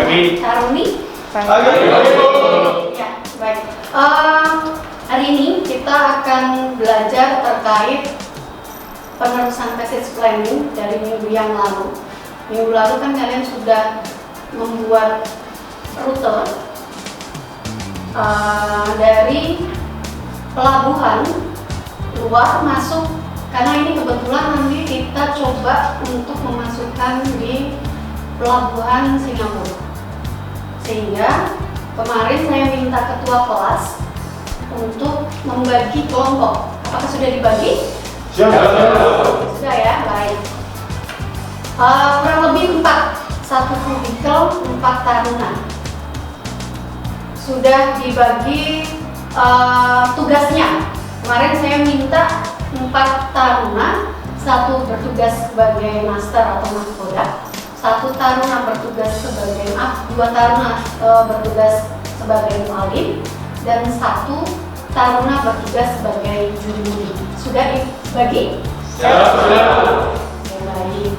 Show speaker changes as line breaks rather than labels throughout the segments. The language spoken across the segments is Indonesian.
Karuni. Ya, baik. Hari ini kita akan belajar terkait penerusan passage planning dari minggu yang lalu. Minggu lalu kan kalian sudah membuat rute dari pelabuhan luar masuk, karena ini kebetulan nanti kita coba untuk memasukkan di pelabuhan Singapura. Sehingga kemarin saya minta ketua kelas untuk membagi kelompok. Apakah sudah dibagi? Sudah ya, baik. Kurang lebih 1 kubikel 4 taruna. Sudah dibagi tugasnya. Kemarin saya minta 4 taruna, 1 bertugas sebagai master atau mahkoda, 1 taruna bertugas sebagai 2 taruna bertugas sebagai mualim, dan 1 taruna bertugas sebagai juri. Sudah dibagi? Sudah. Baik.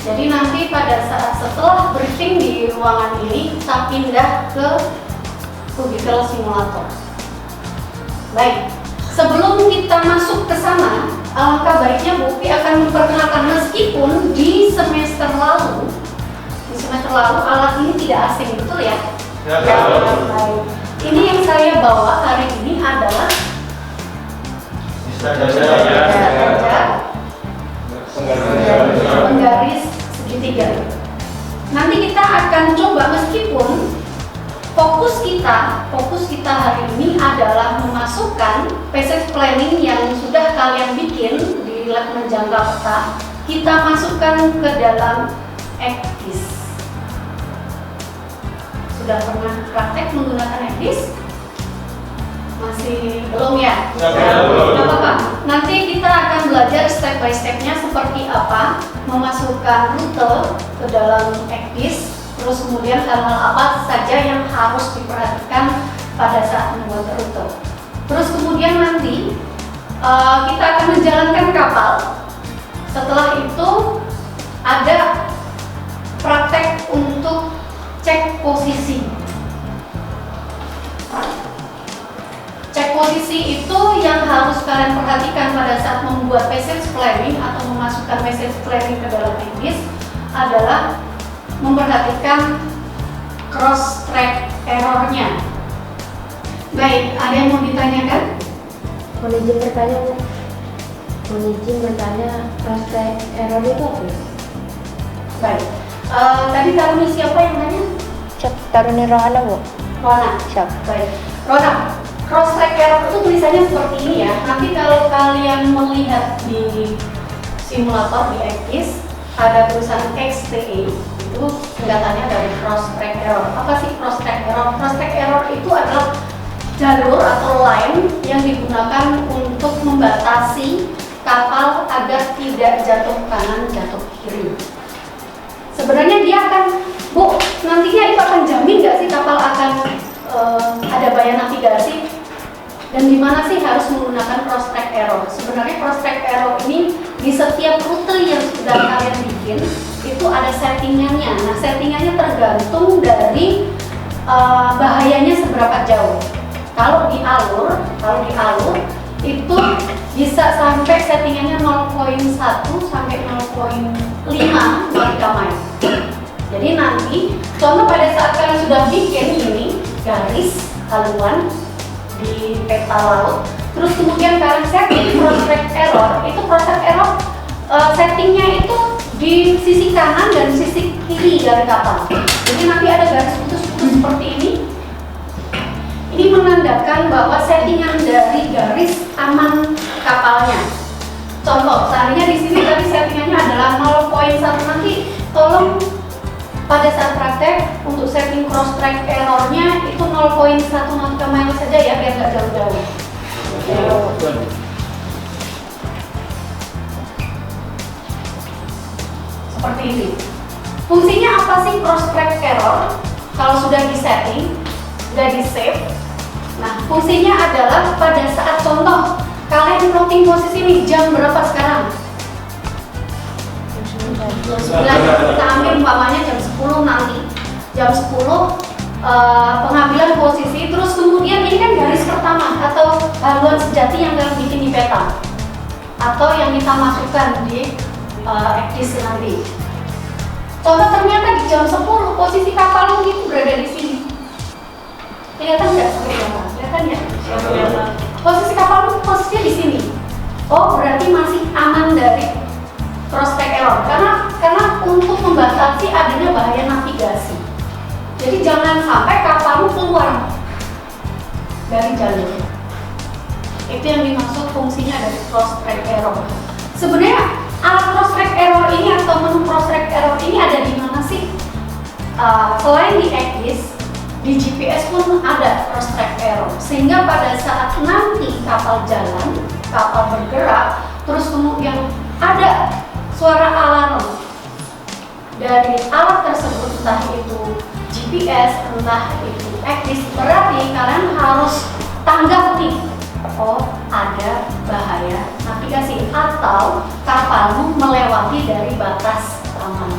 Jadi nanti pada saat setelah briefing di ruangan ini kita pindah ke kubikel simulator. Baik. Sebelum kita masuk ke sana, alangkah baiknya Bu Pi akan memperkenalkan, meskipun di semester lalu alat ini tidak asing, betul ya? Ya. Baik. Ini yang saya bawa hari ini adalah penggaris segitiga. Nanti kita akan coba, meskipun fokus kita hari ini adalah memasukkan passage planning yang sudah kalian bikin di lab menjangka peta, kita masukkan ke dalam ECDIS. Sudah pernah praktek menggunakan ECDIS? Masih belum ya? Belum. Gak apa-apa. Nanti kita akan belajar step by stepnya seperti apa memasukkan rute ke dalam ECDIS, terus kemudian hal-hal apa saja yang harus diperhatikan pada saat membuat rute. Terus kemudian nanti kita akan menjalankan kapal. Setelah itu ada praktek untuk cek posisi. Cek posisi itu yang harus kalian perhatikan pada saat membuat passage planning atau memasukkan passage planning ke dalam ECDIS adalah memperhatikan cross track errornya. Baik, ada yang mau ditanyakan?
Mohon izin bertanya, cross track error itu apa?
Baik, tadi Taruni siapa yang tanya?
Siap, Taruni Rohana Bu.
Rohana.
Siap.
Baik, Rohana, cross track error itu tulisannya seperti ini ya. Nanti kalau kalian melihat di simulator di ECDIS ada tulisan XTE, itu singkatannya dari cross track error. Apa sih cross track error? Cross track error itu adalah jalur atau line yang digunakan untuk membatasi kapal agar tidak jatuh kanan, jatuh kiri. Sebenarnya dia akan, Bu, nantinya itu akan jamin nggak sih kapal akan ada bayar navigasi? Dan di mana sih harus menggunakan cross track error? Sebenarnya cross track error ini di setiap rute yang sudah kalian bikin itu ada settingannya. Nah, settingannya tergantung dari bahayanya seberapa jauh. Kalau di alur itu bisa sampai settingannya 0,1 sampai 0,5 nautical mile. Jadi nanti contoh pada saat kalian sudah bikin ini garis haluan di peta laut, terus kemudian kalian setting cross track error, itu cross track error settingnya itu di sisi kanan dan sisi kiri dari kapal. Jadi nanti ada garis putus-putus seperti ini. Ini menandakan bahwa settingan dari garis aman kapalnya. Contoh, seandainya di sini tadi settingannya adalah 0,1, nanti tolong pada saat praktek untuk setting cross track errornya itu 0,1 nautical mile saja ya, biar nggak jauh-jauh. Seperti ini. Fungsinya apa sih cross track error? Kalau sudah di setting, sudah di save. Nah, fungsinya adalah pada saat contoh kalian plotting posisi ini jam berapa sekarang? Jam 9. Kita ambil umpamanya jam 10 nanti. jam 10 pengambilan posisi, terus kemudian ini kan garis pertama atau haluan sejati yang kalian bikin di peta atau yang kita masukkan di ekis nanti. Contoh ternyata di jam 10 posisi kapal itu berada di sini. Kelihatan nggak seperti apa? Kelihatan ya? Posisi kapal posisinya di sini. Oh, berarti masih aman dari cross track error karena untuk membatasi adanya bahaya navigasi. Jadi jangan sampai kapal keluar dari jalur. Itu yang dimaksud fungsinya dari cross track error. Sebenarnya alat cross track error ini atau menu cross track error ini ada di mana sih? Selain di EGIS, di GPS pun ada cross track error. Sehingga pada saat nanti kapal jalan, kapal bergerak, terus kemudian ada suara alarm dari alat tersebut, entah itu GPS, entah itu EGIS, berarti kalian harus tanggapi, oh ada bahaya navigasi atau kapalmu melewati dari batas aman.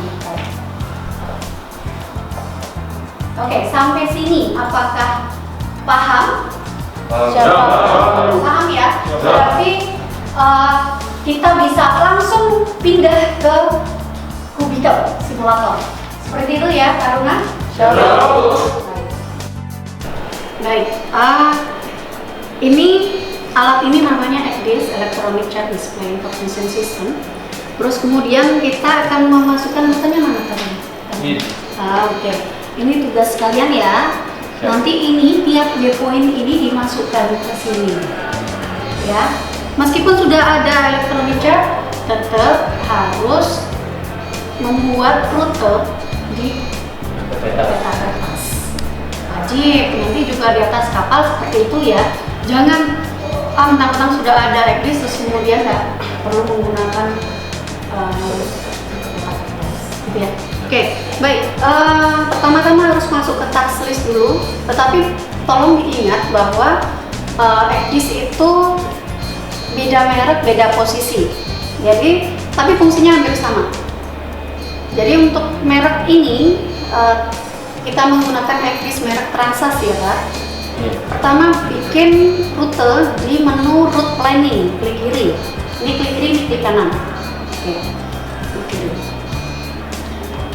Oke, sampai sini apakah paham? Paham ya? Berarti kita bisa langsung pindah ke kubikel simulator. Seperti itu ya, Karuna? Baik. Ini alat ini namanya ECDIS, Electronic Chart Display Information System. Terus kemudian kita akan memasukkan buttonnya mana tadi? Oke. Ini tugas kalian ya. Nanti ini tiap waypoint ini dimasukkan ke sini. Ya. Meskipun sudah ada electronic chart, tetap harus membuat rute di peta kertas. Wajib. Nanti juga di atas kapal seperti itu ya. Jangan mentang-mentang sudah ada EGIS terus kemudian nggak perlu menggunakan peta kertas. Gitu ya. Oke, baik. Pertama-tama harus masuk ke task list dulu. Tetapi tolong diingat bahwa EGIS itu beda merek, beda posisi. Jadi, tapi fungsinya hampir sama. Jadi untuk merek ini kita menggunakan EGIS merek Transas ya Pak. Pertama bikin rute di menu route planning, klik kiri. Ini klik kiri, ini klik kanan. Oke, klik kiri.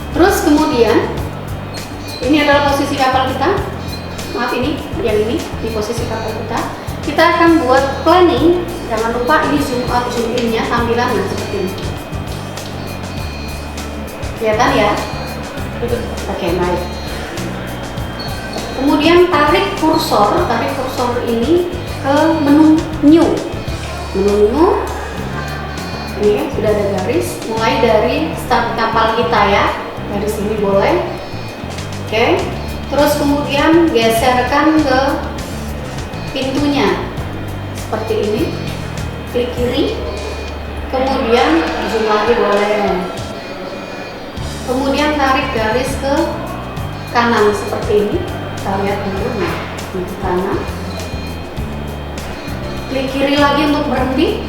Terus kemudian ini adalah posisi kapal kita. Maaf ini, yang ini di posisi kapal kita. Kita akan buat planning. Jangan lupa ini zoom out, zoom in-nya tampilannya seperti ini. Kelihatan ya? Oke, baik. Kemudian tarik kursor ini ke menu new. Menu new. Ini kan sudah ada garis. Mulai dari start kapal kita ya. Dari sini boleh. Oke. Terus kemudian geserkan ke pintunya seperti ini. Klik kiri. Kemudian zoom lagi boleh. Kemudian tarik garis ke kanan seperti ini. Kita lihat dulu. Nah, ke kanan. Klik kiri lagi untuk berhenti.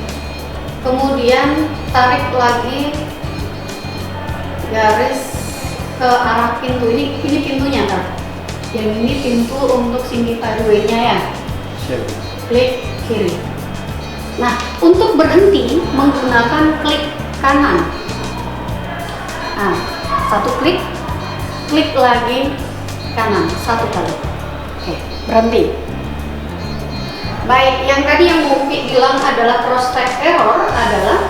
Kemudian tarik lagi garis ke arah pintu. Ini pintunya kan? Yang ini pintu untuk singgih pathway-nya ya. Klik kiri. Nah, untuk berhenti menggunakan klik kanan. Nah, satu klik lagi kanan satu kali. Oke, berhenti. Baik, yang tadi yang Mufi bilang adalah cross track error adalah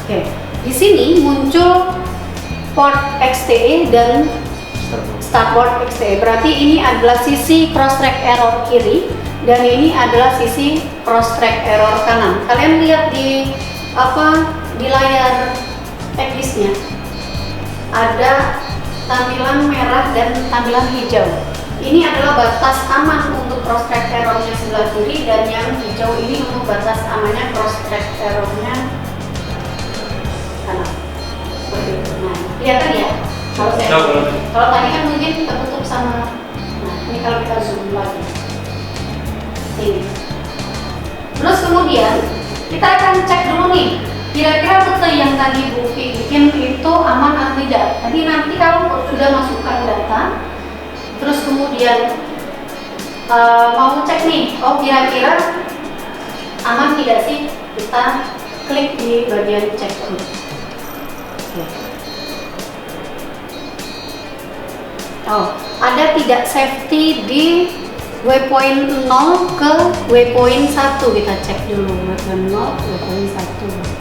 oke, di sini muncul port XTE dan starboard XTE. Berarti ini adalah sisi cross track error kiri dan ini adalah sisi cross track error kanan. Kalian lihat di di layar EGIS-nya ada tampilan merah dan tampilan hijau. Ini adalah batas aman untuk cross track error-nya sebelah kiri dan yang hijau ini untuk batas amannya cross track error-nya kanan. Seperti itu. Nah, kelihatan ya? Kalau tadi kan mungkin tertutup sama. Nah, ini kalau kita zoom lagi. Ini. Terus kemudian kita akan cek dulu nih kira-kira rute yang tadi Bu Fi bikin itu aman atau tidak. Jadi nanti kalau sudah masukkan data, terus kemudian mau cek nih, oh kira-kira aman tidak sih, kita klik di bagian cek route. Oh, ada tidak safety di waypoint 0 ke waypoint 1, kita cek dulu waypoint 0 ke waypoint 1.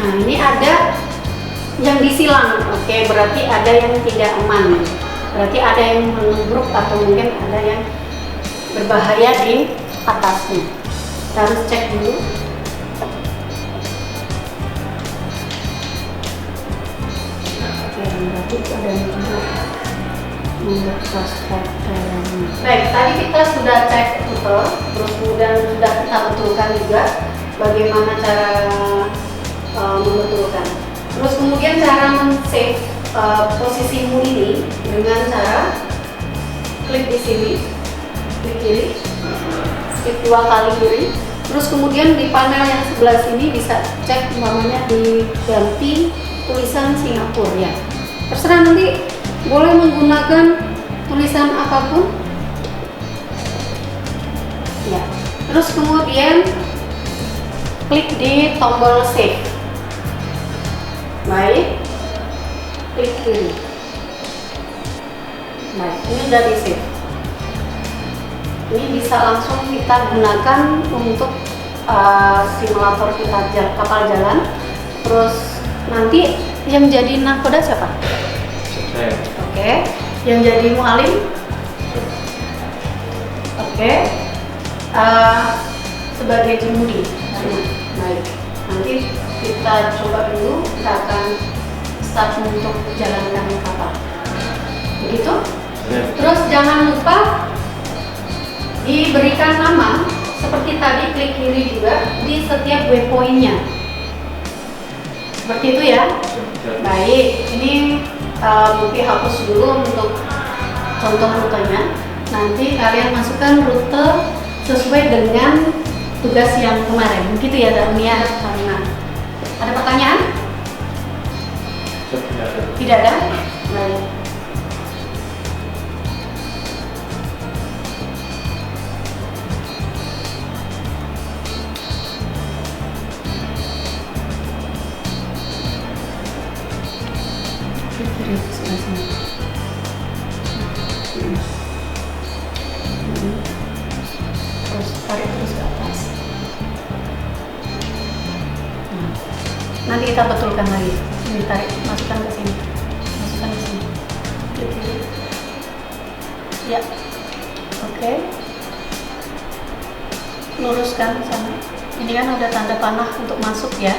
Nah, ini ada yang disilang, oke, berarti ada yang tidak aman, berarti ada yang menubruk atau mungkin ada yang berbahaya di atasnya. Kita harus cek dulu. Oke, berarti ada yang membuat prospek. Baik, tadi kita sudah cek rute, terus kemudian sudah kita betulkan juga bagaimana cara membetulkan. Terus kemudian cara men-save posisimu ini dengan cara klik di sini, klik kiri, klik 2 kali kiri. Terus kemudian di panel yang sebelah sini bisa cek umpamanya diganti tulisan Singapura ya. Terserah nanti boleh menggunakan tulisan apapun. Ya. Terus kemudian klik di tombol save. Baik, klik kiri. Baik, ini sudah di save. Ini bisa langsung kita gunakan untuk simulator kita kapal jalan. Terus nanti yang jadi nahkoda siapa?
Saya.
Oke, yang jadi mualim? Oke, sebagai jemudi. Baik, nanti kita coba dulu, kita akan start untuk jalankan kapal. Begitu?
Ya.
Terus jangan lupa diberikan nama seperti tadi, klik kiri juga di setiap waypointnya. Seperti itu ya. Baik, ini Bupi hapus dulu untuk contoh rutenya. Nanti kalian masukkan rute sesuai dengan tugas yang kemarin. Begitu ya Darmia, Karina. Ada pertanyaan? Tidak ada? Baik. Kiri sebelah sini. Terus tarik terus ke atas. Nanti kita betulkan lagi. Ini tarik, masukkan ke sini. Masukkan ke sini. Klik kiri. Ya. Oke. Luruskan ke sana. Ini kan ada tanda panah untuk masuk ya.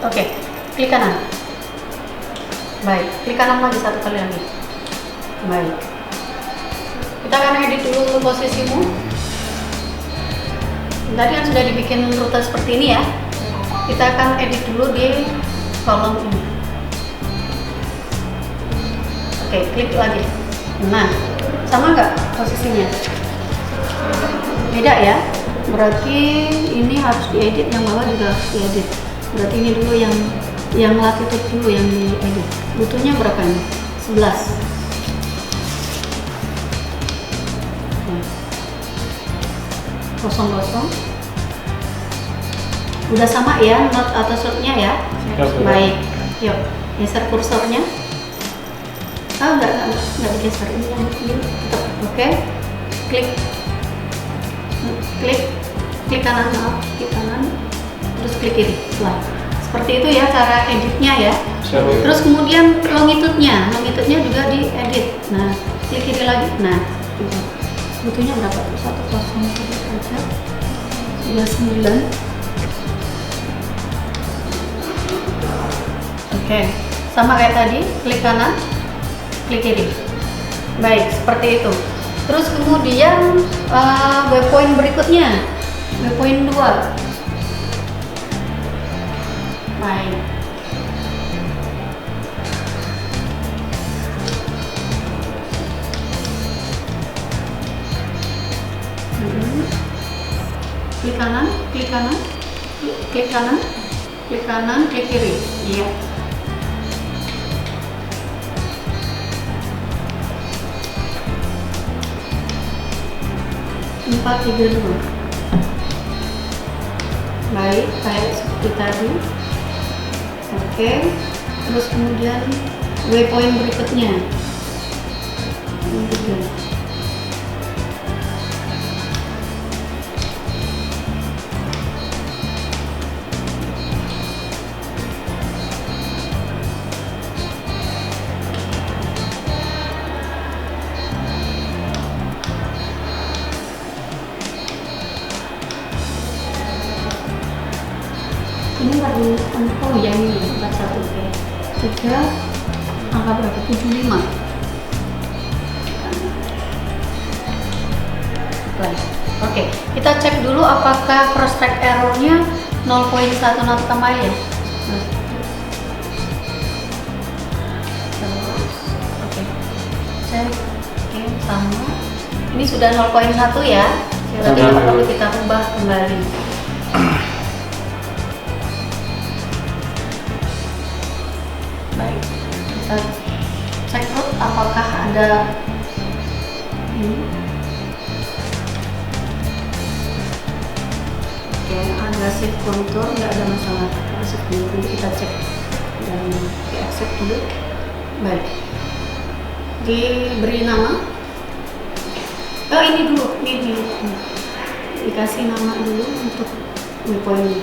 Oke. Klik kanan. Baik. Klik kanan lagi satu kali lagi. Baik. Kita akan edit dulu untuk posisimu. Tadi kan sudah dibikin rute seperti ini ya. Kita akan edit dulu di kolom ini. Oke, klik lagi. Nah, sama nggak posisinya? Beda ya? Berarti ini harus diedit, yang bawah juga harus diedit. Berarti ini dulu yang latitude dulu yang diedit. Butuhnya berapa nih? 11. Kosong. Udah sama ya not atau shotnya ya? Baik, yuk geser kursornya. Enggak digeser, ini yang tetap. Oke. Klik kanan, klik kanan, terus klik kiri. Wah, seperti itu ya cara editnya ya. Terus kemudian longitude-nya juga diedit. Nah, klik kiri lagi. Nah, butuhnya berapa? 103 aja. 99. Oke, sama kayak tadi, klik kanan, klik kiri. Baik, seperti itu. Terus kemudian waypoint berikutnya, waypoint 2. Baik. Klik kanan, klik kanan, klik kanan, klik kanan, klik kiri. Iya. Empat, tiga, dua. Baik, kayak seperti tadi. Oke. Terus kemudian waypoint berikutnya. Yang tiga. Ini lagi, oh ya ini 41 ya. 3, angka berapa? 75. Baik. Oke, kita cek dulu apakah cross track errornya 0,1 nanometer ya. Oke, cek. Oke, sama. Ini sudah 0,1 ya. Berarti apa perlu kita ubah kembali. Baik, kita cek root apakah ada ini. Oke, ada shift kontur, nggak ada masalah. Shift kontur kita cek dan di accept dulu. Baik, diberi nama. Oh ini dulu, ini dikasih nama dulu untuk waypoint ini.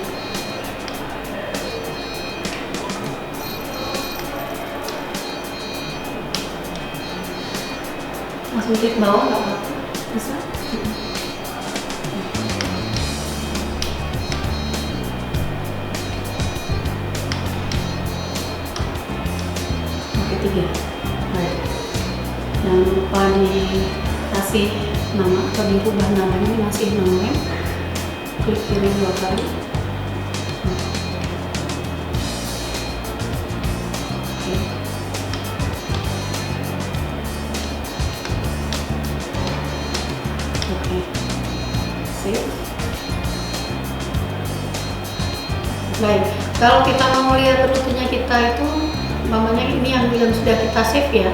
Langsung klik bawah nggak apa-apa, bisa? Oke, 3. Baik. Jangan lupa dikasih nama atau diubah namanya, masih namanya. Klik kiri 2 kali. Baik, kalau kita mau lihat rutenya kita itu, umpamanya ini yang sudah kita save ya.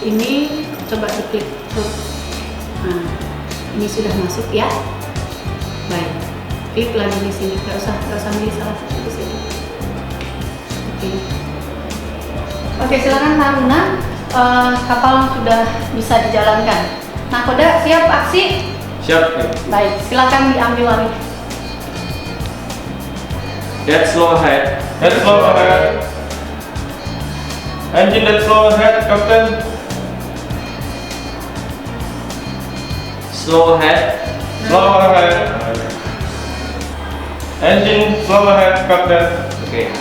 Ini coba diklik root. Nah, ini sudah masuk ya. Baik, klik lagi di sini. Gak usah milih salah satu di sini. Oke, silakan Taruna. Kapal sudah bisa dijalankan. Nah, Koda siap aksi?
Siap.
Baik, silakan diambil alih.
Dead slow ahead.
Head slow ahead. Engine dead slow ahead, Captain.
Slow ahead.
Slow ahead. Engine slow ahead, Captain.
Oke.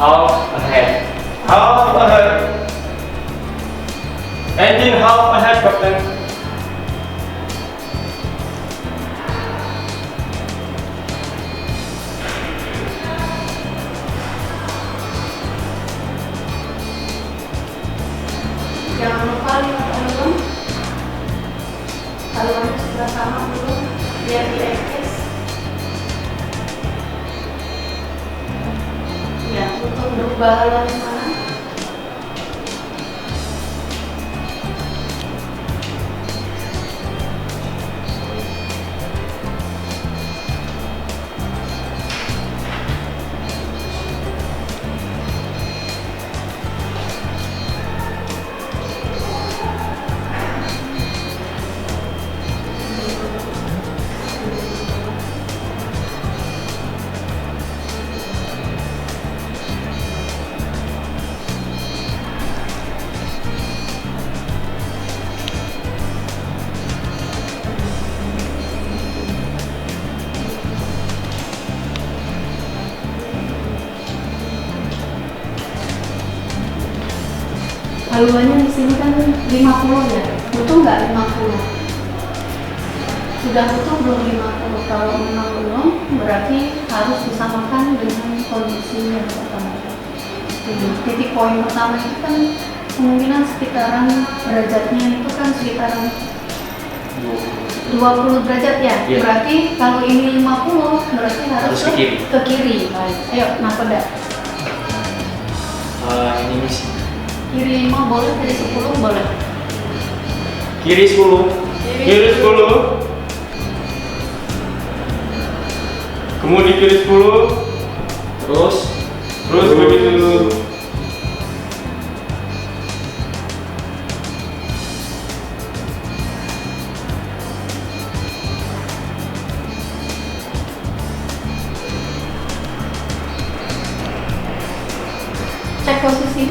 Half ahead.
Half ahead. Engine half ahead, Captain.
Jangan lupa lihat dulu. Haluannya sudah sama dulu, biar di X. Ya, untuk berubah haluan yang mana? haluannya di sini kan 50 ya, butuh nggak 50? Sudah butuh belum 50? Kalau memang belum, berarti harus disamakan dengan kondisi yang pertama. Jadi titik poin pertama itu kan kemungkinan sekitaran derajatnya itu kan sekitaran 20 derajat ya.
Iya.
Berarti kalau ini 50 berarti harus
Harus ke kiri.
ke kiri. Baik. Ayo, nakoda.
Ini misi.
Kiri 5 boleh, kiri 10 boleh.
Kiri 10.
Kiri 10. Kemudian kiri 10.
Terus
Terus begitu.
Cek posisi.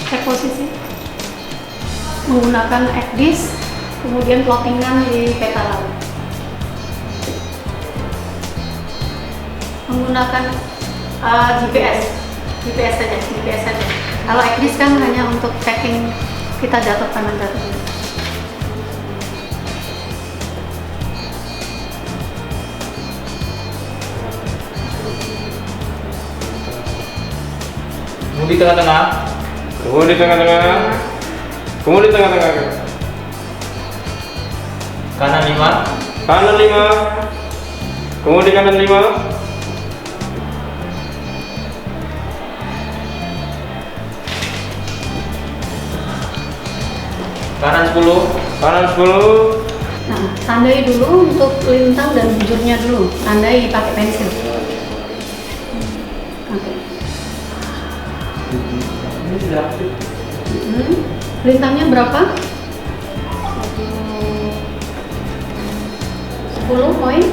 Cek posisi. Menggunakan XDIS, kemudian plottingan di peta laut. Menggunakan GPS saja. Kalau XDIS kan hanya untuk checking kita jatuh kanan jatuh kiri.
kemudian di tengah-tengah.
Kemudian di tengah-tengah. Kemudian di tengah-tengah.
Kanan 5.
Kanan 5. Kemudian kanan 5.
Kanan 10.
Kanan 10.
Nah, tandai dulu untuk lintang dan bujurnya dulu. Tandai pakai pensil. Oke.
Ini sudah aktif.
Lintangnya berapa? 10 poin?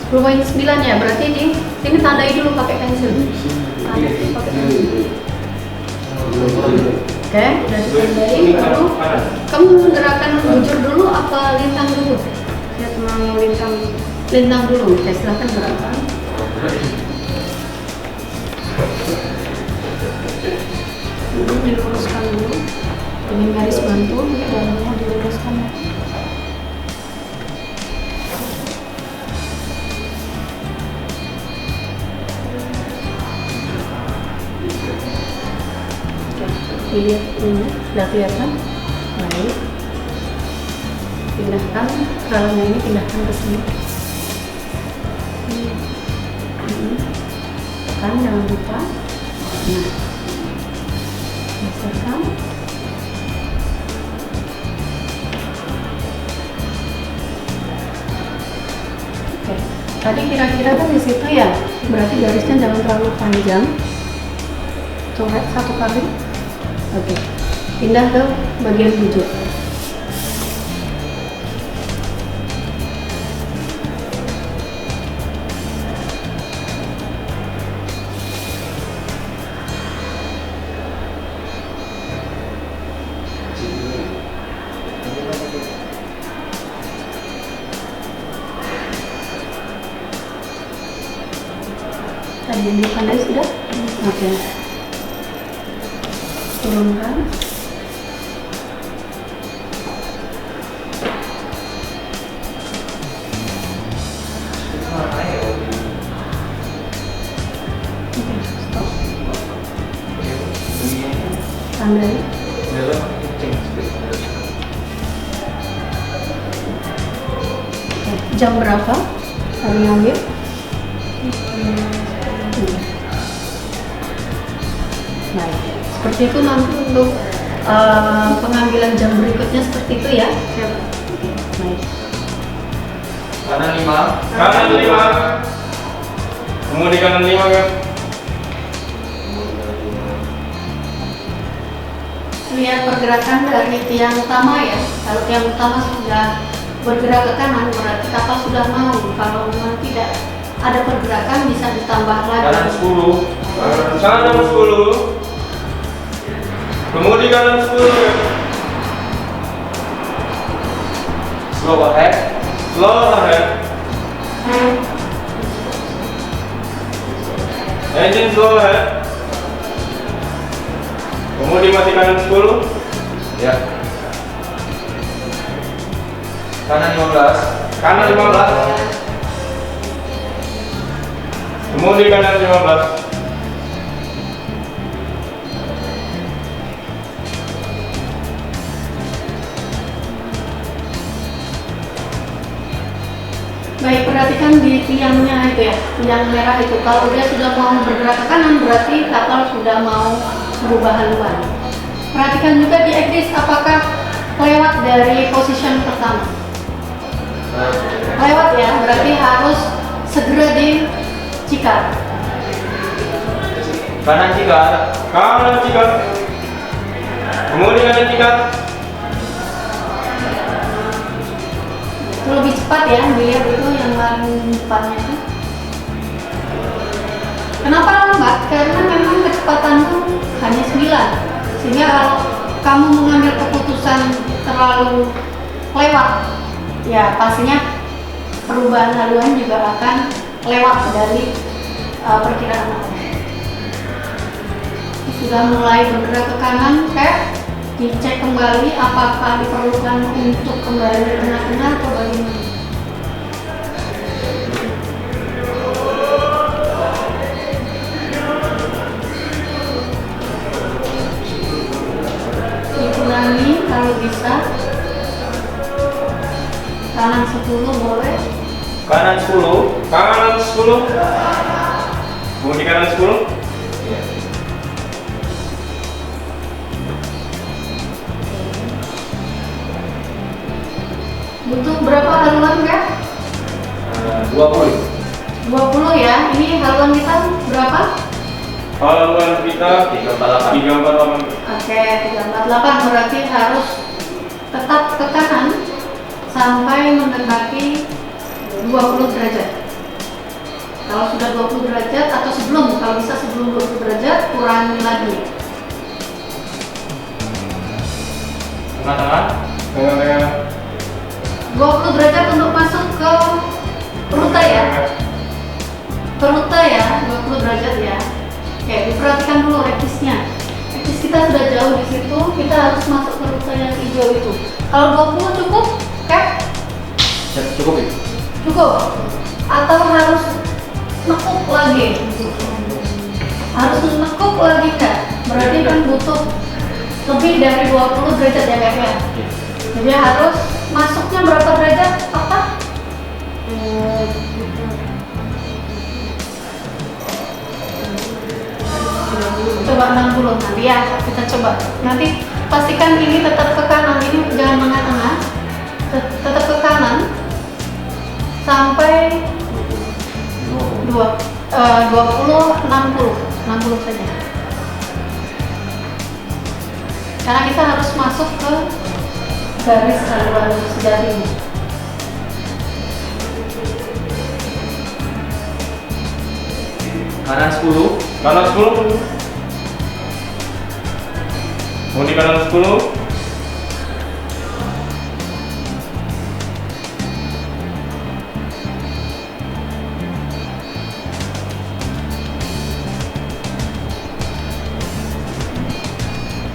10 poin 9 ya, berarti di sini tandai dulu pakai pensil. Tandai pakai pensil. Oke, udah ditandai, baru kamu menggerakkan bujur dulu apa lintang dulu?
Saya mau lintang.
Lintang dulu, oke silahkan gerakkan. Dulu diluruskan dulu dengan garis bantu, dalamnya diluruskan. Lihat ini, sudah kelihatan? Baik. Pindahkan, ralnya ini pindahkan ke sini. Tekan, jangan lupa. Nah, geserkan. Oke, tadi kira-kira kan di situ ya. Berarti garisnya jangan terlalu panjang. Coret satu kali. Oke, pindah ke bagian bujur. Tadi yang dipandai sudah? Oke. Turunkan. Oke, stop. Tandai. Oke, jam berapa? Tadi ngambil? Baik. Seperti itu nanti untuk pengambilan jam berikutnya seperti itu ya. Siap. Oke, baik.
Kanan 5.
Kanan 5. Kemudian kanan 5 kan.
Lihat pergerakan dari tiang utama ya. Kalau tiang utama sudah bergerak ke kanan berarti kapal sudah mau. Kalau memang tidak ada pergerakan bisa ditambah lagi.
Kanan 10.
Kanan 10. Kemudian kanan 10 kan.
Slow ahead.
Slow ahead. Engine go ahead. Kemudi masih kanan 10.
Ya. Kanan 15.
Kanan 15. Kemudi kanan 15.
Baik, perhatikan di tiangnya itu ya, tiang merah itu. Kalau dia sudah mau bergerak ke kanan, berarti kapal sudah mau berubah haluan. Perhatikan juga di exit apakah lewat dari position pertama. Lewat ya, berarti harus segera dicikar.
Kanan cikar.
Kanan cikar. Kemudi kanan cikar.
Itu lebih cepat ya, dilihat itu yang paling depannya itu. Kenapa lambat? Karena memang kecepatanmu hanya 9. Sehingga kalau kamu mengambil keputusan terlalu lewat, ya pastinya perubahan haluan juga akan lewat dari perkiraan kamu. Sudah mulai bergerak ke kanan, dicek kembali apakah diperlukan untuk kembali ke tengah-tengah atau bagaimana. Dikurangi kalau bisa. Kanan 10 boleh.
Kanan 10. Kanan 10. Kemudi kanan 10.
Butuh berapa haluan kak?
20.
20 ya. Ini haluan kita berapa?
Haluan kita
348.
348.
Oke, 348 berarti harus tetap ke kanan sampai mendekati 20 derajat. Kalau sudah 20 derajat atau sebelum, kalau bisa sebelum 20 derajat, kurangi lagi.
Tengah-tengah.
Tengah-tengah.
20 derajat untuk masuk ke rute ya. Ke rute ya, 20 derajat ya. Oke, diperhatikan dulu rekisnya. Rekis kita sudah jauh di situ, kita harus masuk ke rute yang hijau itu. Kalau 20 cukup, Kak?
Cukup ya?
Cukup? Atau harus nekuk lagi? Harus nekuk lagi Kak? Berarti kan butuh lebih dari 20 derajat ya Kak ya? Jadi harus masuknya berapa derajat? Apa? Coba 60 nanti ya, kita coba. Nanti pastikan ini tetap ke kanan, ini jangan tengah-tengah. Tetap ke kanan sampai 20, 60 saja. Karena kita harus masuk ke garis haluan sejatinya.
Kanan 10.
Kanan 10. Kemudi kanan 10.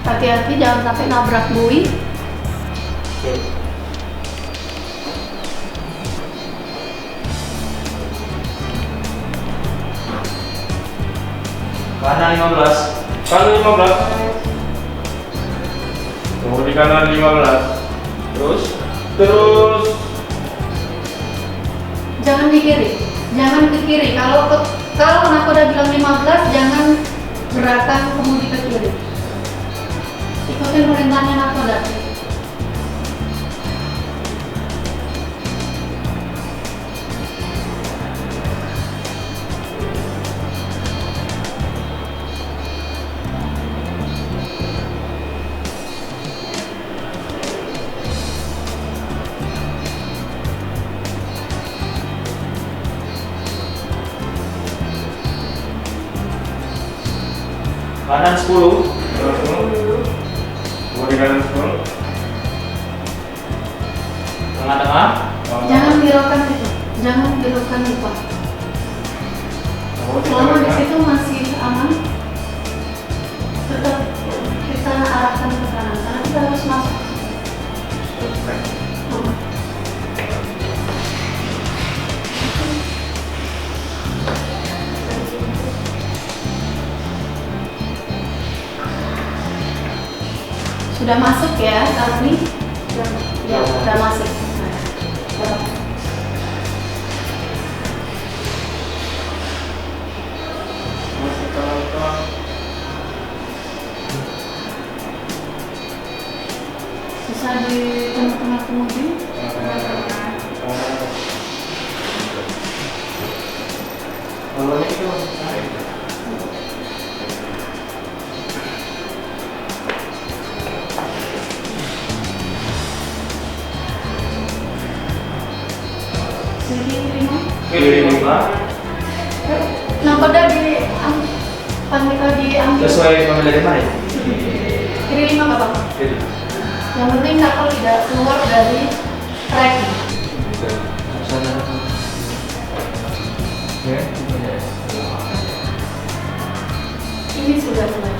Hati-hati jangan sampai nabrak buih.
Kanan 15.
Kanan 15. Kemudi kanan 15.
Terus
Terus
Jangan di kiri, jangan ke kiri. Kalau nakoda bilang 15, jangan gerakan kemudi ke kiri. Ikutin perintahnya nakoda.
kanan 10.
kanan 10. Kemudi kanan 10.
Tengah-tengah.
Jangan belokkan itu, jangan belokkan lupa. Selama di situ masih aman, tetap kita arahkan ke kanan karena kita harus masuk. Sudah masuk ya, Karni? Ya, sudah masuk. Nah,
Masih pelan-pelan.
bisa di tengah-tengah kemudi.
Kalau ini masih cair.
Jadi lima.
Kiri 5.
Nakoda diambil.
Sesuai pemilihan dari mana ya?
Kiri 5 nggak apa-apa.
Kiri.
Yang penting nakal tidak keluar dari track.
Sana. Ya.
Ini sudah mulai.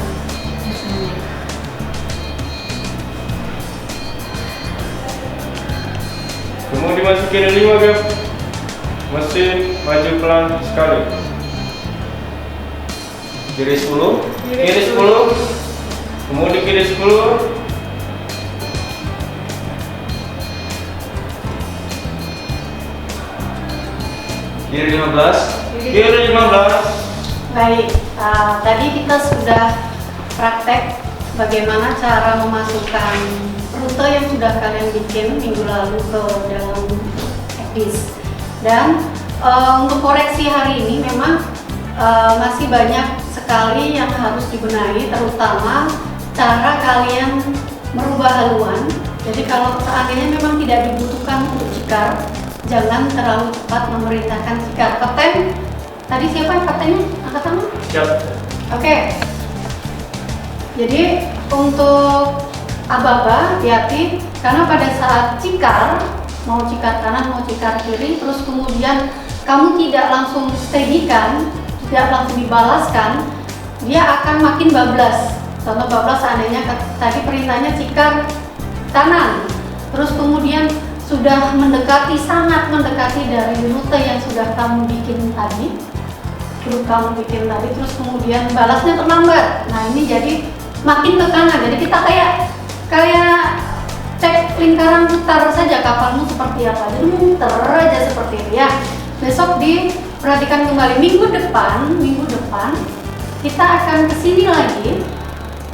Kemudian masuk kiri 5 Beb. Mesin maju pelan sekali.
Kiri 10.
Kiri 10. Kemudian kiri 10.
Kiri 15.
Kiri 15.
Baik, tadi kita sudah praktek bagaimana cara memasukkan rute yang sudah kalian bikin minggu lalu ke dalam EPIS. Dan untuk koreksi hari ini memang masih banyak sekali yang harus dibenahi, terutama cara kalian merubah haluan. Jadi kalau seandainya memang tidak dibutuhkan untuk cikar, jangan terlalu cepat memerintahkan cikar. Kapten, tadi siapa kaptennya? Angkat tangan.
Siap.
Oke. Jadi untuk aba-aba hati-hati karena pada saat cikar, mau cikar kanan mau cikar kiri, terus kemudian kamu tidak langsung steadikan, tidak langsung dibalaskan, dia akan makin bablas. Contoh bablas seandainya tadi perintahnya cikar kanan, terus kemudian sudah mendekati, sangat mendekati dari rute yang sudah kamu bikin tadi, grup kamu bikin tadi, terus kemudian balasnya terlambat. Nah ini jadi makin ke kanan, jadi kita kayak cek lingkaran putar saja kapalmu seperti apa, jadi muter aja seperti itu ya. Besok diperhatikan kembali, minggu depan kita akan kesini lagi,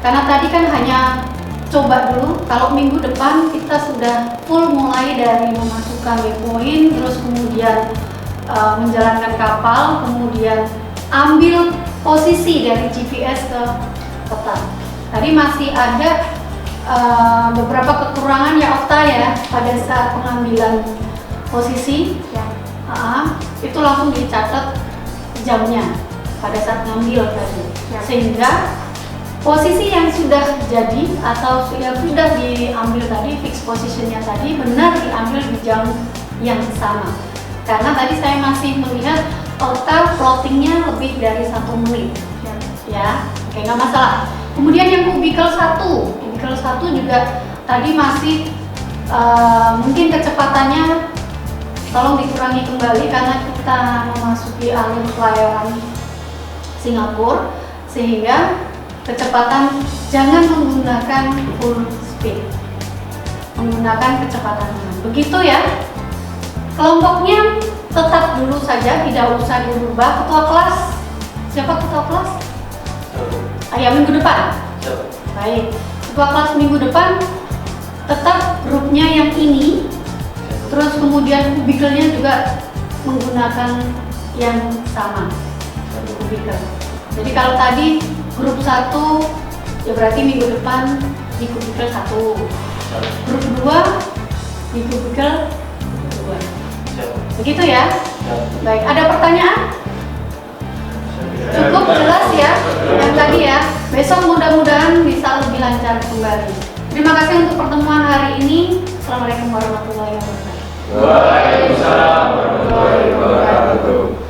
karena tadi kan hanya coba dulu. Kalau minggu depan kita sudah full, mulai dari memasukkan waypoint, terus kemudian menjalankan kapal, kemudian ambil posisi dari GPS ke peta. Tadi masih ada beberapa kekurangan ya Okta ya pada saat pengambilan posisi ya. Itu langsung dicatat jamnya pada saat ngambil tadi ya. Sehingga posisi yang sudah jadi atau yang sudah diambil tadi, fix positionnya tadi benar diambil di jam yang sama. Karena tadi saya masih melihat Okta floatingnya lebih dari 1 menit ya. Oke, nggak masalah. Kemudian yang kubikel 1 juga tadi masih mungkin kecepatannya tolong dikurangi kembali karena kita memasuki alur pelayaran Singapura, sehingga kecepatan jangan menggunakan full speed, menggunakan kecepatan rendah. Begitu ya. Kelompoknya tetap dulu saja, tidak usah dirubah. Ketua kelas, siapa ketua kelas? Ya, minggu depan. Baik, ketua kelas minggu depan tetap grupnya yang ini, terus kemudian kubikelnya juga menggunakan yang sama, kubikel. Jadi kalau tadi grup 1 ya berarti minggu depan di kubikel 1, grup 2 di kubikel 2. Begitu ya? Baik, ada pertanyaan? Cukup jelas ya yang tadi ya. Besok mudah-mudahan bisa lebih lancar kembali. Terima kasih untuk pertemuan hari ini. Assalamualaikum warahmatullahi wabarakatuh.
Waalaikumsalam warahmatullahi wabarakatuh.